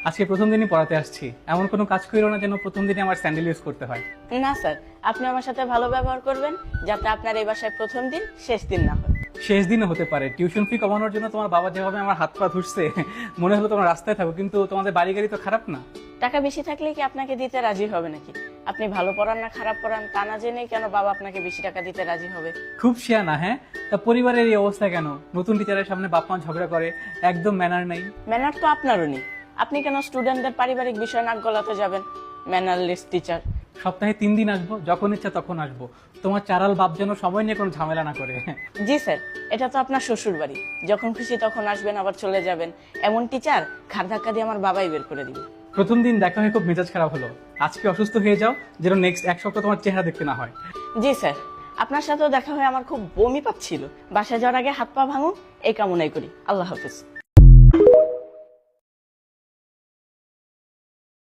আজকে প্রথম দিনই পড়াতে আসছি, এমন কোনো কাজ করিও না যেন প্রথম দিনে আমার স্যান্ডেল ইউজ করতে হয়। না স্যার, আপনি আমার সাথে ভালো ব্যবহার করবেন, যাতে আপনার এই বাসায় প্রথম দিন শেষ দিন না হয়। শেষ দিনও হতে পারে। টিউশন ফি কমানোর জন্য তোমার বাবা যেভাবে আমার হাত পা ধুচ্ছে, মনে হলো তোমার রাস্তায় থাকো, কিন্তু তোমাদের বাড়ি গাড়ি তো খারাপ না। টাকা বেশি থাকলে কি আপনাকে দিতে রাজি হবে নাকি? আপনি ভালো পড়ান না খারাপ পড়ান তা না জেনেই কেন বাবা আপনাকে বেশি টাকা দিতে রাজি হবে? খুব শিয়া না, হ্যাঁ? তা পরিবারের এই অবস্থা কেন? নতুন টিচারের সামনে বাপ মা ঝগড়া করে, একদম ম্যানার নাই। ম্যানার তো আপনারও নেই। আপনি কেন স্টুডেন্টদের পারিবারিক বিষয় নাক গলাতে যাবেন? Mannerless teacher. সপ্তাহে 3 দিন আসবো, যখন ইচ্ছা তখন আসবো। তোমার চারাল বাপ যেন সময় নিয়ে কোনো ঝামেলা না করে। জি স্যার, এটা তো আপনার শ্বশুর বাড়ি, যখন খুশি তখন আসবেন আবার চলে যাবেন। এমন টিচার ঘাড় ধাক্কা দিয়ে আমার বাবাই বের করে দিবে। প্রথম দিন দেখা হয়ে খুব মেজাজ খারাপ হলো। আজকে অসুস্থ হয়ে যাও, যেন নেক্সট 1 সপ্তাহ তোমার চেহারা দেখতে না হয়। জি স্যার, আপনার সাথেও দেখা হয়ে আমার খুব বমি পাচ্ছিল। বাসায় যাওয়ার আগে হাত পা ভাঙুন, এই কামনাই করি। আল্লাহ হাফিজ।